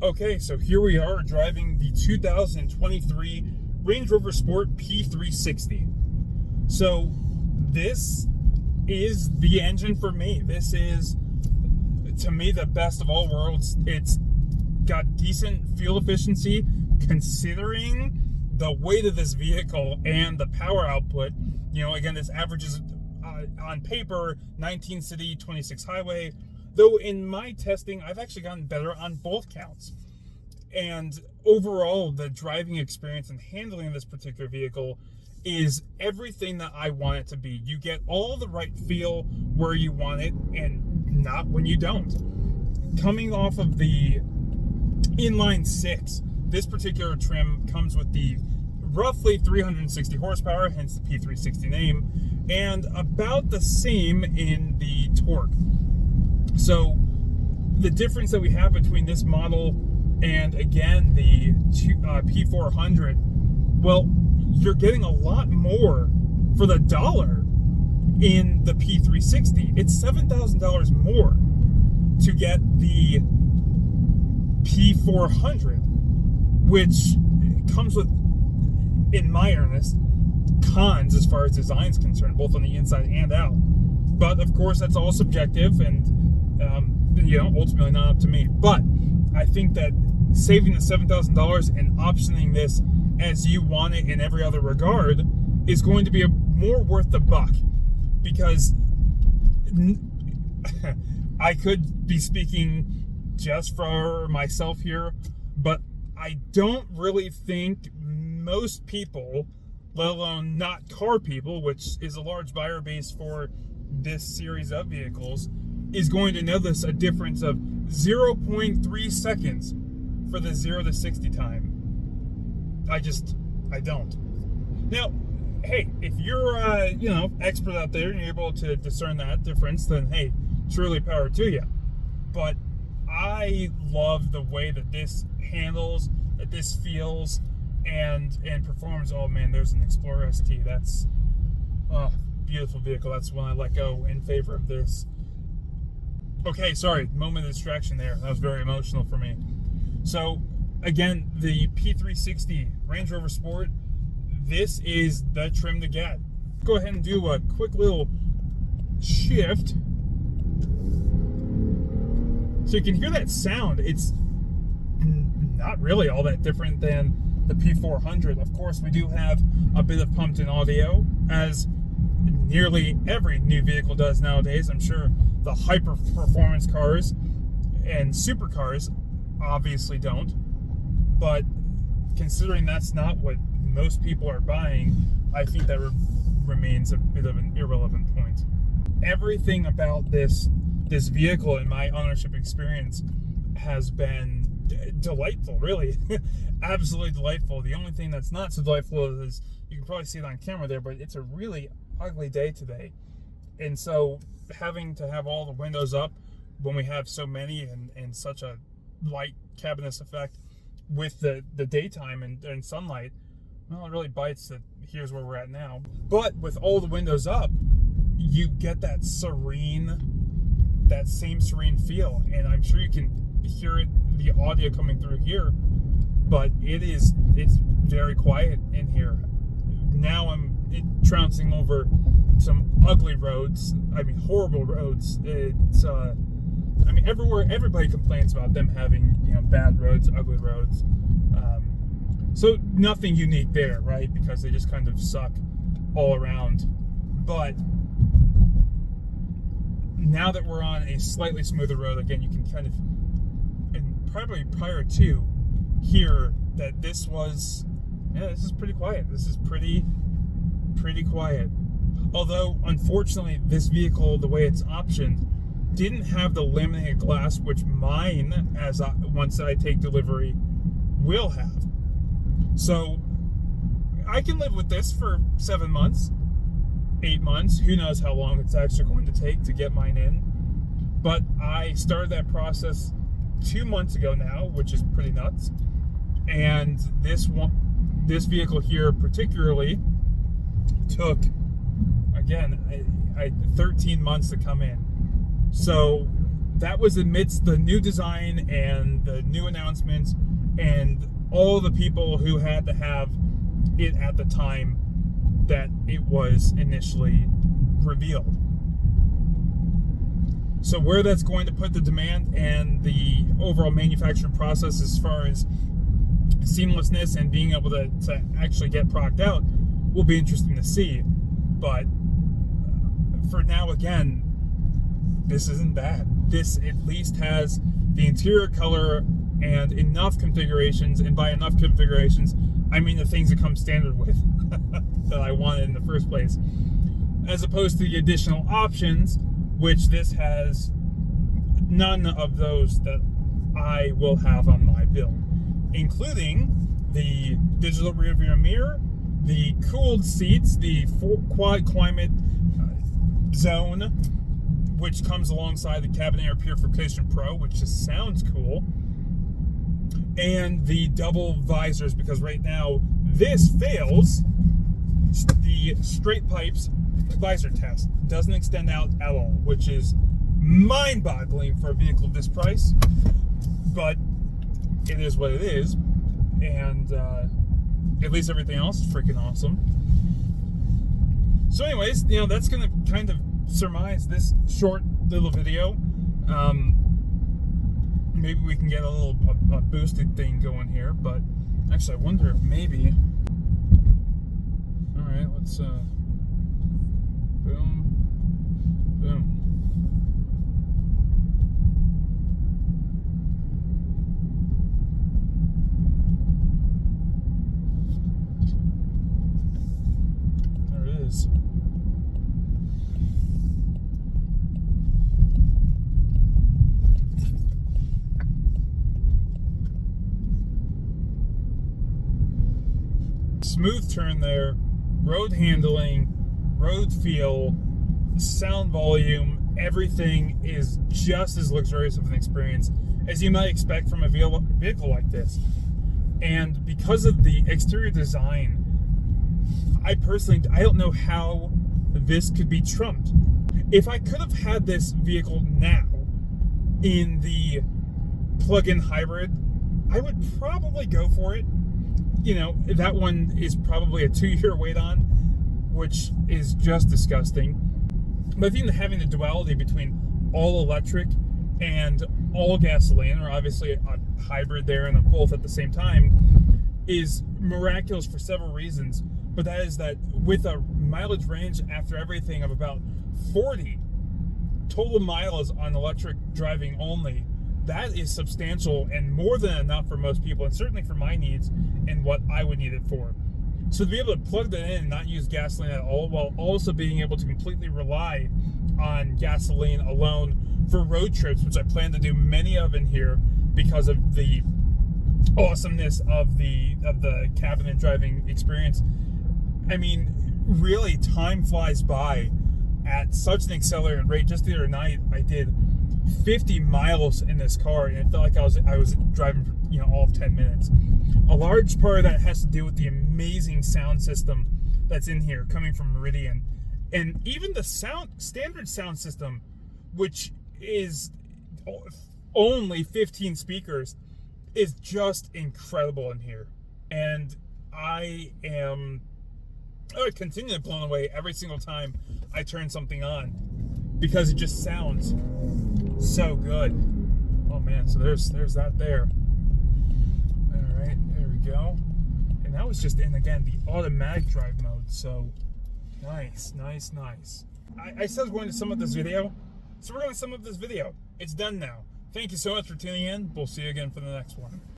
Okay, so here we are driving the 2023 Range Rover Sport P360. So this is the engine for me. This is, to me, the best of all worlds. It's got decent fuel efficiency considering the weight of this vehicle and the power output. You know, again, this averages on paper 19 city, 26 highway. Though in my testing, I've actually gotten better on both counts. And overall, the driving experience and handling this particular vehicle is everything that I want it to be. You get all the right feel where you want it and not when you don't. Coming off of the inline six, this particular trim comes with the roughly 360 horsepower, hence the P360 name, and about the same in the torque. So the difference that we have between this model and again the P400, well, you're getting a lot more for the dollar in the P360. It's $7,000 more to get the P400, which comes with, in my earnest, cons as far as design is concerned, both on the inside and out. But of course, that's all subjective and ultimately not up to me. But I think that saving the $7,000 and optioning this as you want it in every other regard is going to be more worth the buck, because I could be speaking just for myself here, but I don't really think most people, let alone not car people, which is a large buyer base for this series of vehicles, is going to notice a difference of 0.3 seconds for the 0 to 60 time. I don't. Now, hey, if you're expert out there and you're able to discern that difference, then hey, truly power to you. But I love the way that this handles, that this feels and performs. Oh man, there's an Explorer ST. That's beautiful vehicle. That's one I let go in favor of this. Okay, sorry, moment of distraction there. That was very emotional for me. So, again, the P360 Range Rover Sport, this is the trim to get. Go ahead and do a quick little shift. So you can hear that sound. It's not really all that different than the P400. Of course, we do have a bit of pumped-in audio, as nearly every new vehicle does nowadays. I'm sure the hyper-performance cars and supercars obviously don't, but considering that's not what most people are buying, I think that remains a bit of an irrelevant point. Everything about this vehicle in my ownership experience has been delightful, really. Absolutely delightful. The only thing that's not so delightful is, you can probably see it on camera there, but it's a really ugly day today. And so having to have all the windows up when we have so many and such a light cabinets effect with the daytime and sunlight, well, it really bites that here's where we're at now. But with all the windows up, you get that same serene feel, and I'm sure you can hear it, the audio coming through here, but it's very quiet in here. Now I'm trouncing over some ugly roads. I mean, horrible roads. It's everywhere, everybody complains about them having bad roads, ugly roads. So nothing unique there, right? Because they just kind of suck all around. But now that we're on a slightly smoother road, again, you can kind of, and probably prior to, hear that this is pretty quiet. This is pretty quiet. Although, unfortunately, this vehicle, the way it's optioned, didn't have the laminated glass, which mine, once I take delivery, will have. So I can live with this for 7 months, 8 months. Who knows how long it's actually going to take to get mine in. But I started that process 2 months ago now, which is pretty nuts. And this vehicle here particularly took, again, 13 months to come in. So that was amidst the new design and the new announcements and all the people who had to have it at the time that it was initially revealed. So where that's going to put the demand and the overall manufacturing process as far as seamlessness and being able to actually get product out will be interesting to see. But for now, again, this isn't bad. This at least has the interior color and enough configurations, and by enough configurations, I mean the things that come standard with that I wanted in the first place, as opposed to the additional options, which this has none of those that I will have on my build, including the digital rear view mirror, the cooled seats, the quad climate zone, which comes alongside the cabin air purification pro, which just sounds cool, and the double visors, because right now this fails the straight pipes visor test. Doesn't extend out at all, which is mind-boggling for a vehicle of this price, but it is what it is. And at least everything else is freaking awesome. So anyways, you know, that's gonna kind of surmise this short little video. Maybe we can get a little a boosted thing going here, but actually I wonder if maybe, all right, let's boom, boom. There it is. Smooth turn there, road handling, road feel, sound volume, everything is just as luxurious of an experience as you might expect from a vehicle like this. And because of the exterior design, I don't know how this could be trumped. If I could have had this vehicle now in the plug-in hybrid, I would probably go for it. You know, that one is probably a 2-year wait on, which is just disgusting. But I think that having the duality between all electric and all gasoline, or obviously a hybrid there and a both at the same time, is miraculous for several reasons. But that is that with a mileage range after everything of about 40 total miles on electric driving only, that is substantial and more than enough for most people, and certainly for my needs and what I would need it for. So to be able to plug that in and not use gasoline at all, while also being able to completely rely on gasoline alone for road trips, which I plan to do many of in here because of the awesomeness of the cabin and driving experience. I mean, really, time flies by at such an accelerated rate. Just the other night, I did 50 miles in this car, and it felt like I was driving for, you know, all of 10 minutes. A large part of that has to do with the amazing sound system that's in here, coming from Meridian, and even the standard sound system, which is only 15 speakers, is just incredible in here. And I continue to be blown away every single time I turn something on, because it just sounds so good. Oh man, so there's that there. All right, there we go. And that was just in, again, the automatic drive mode. So nice. I said I was going to sum up this video, so we're going to sum up this video. It's done now. Thank you so much for tuning in. We'll see you again for the next one.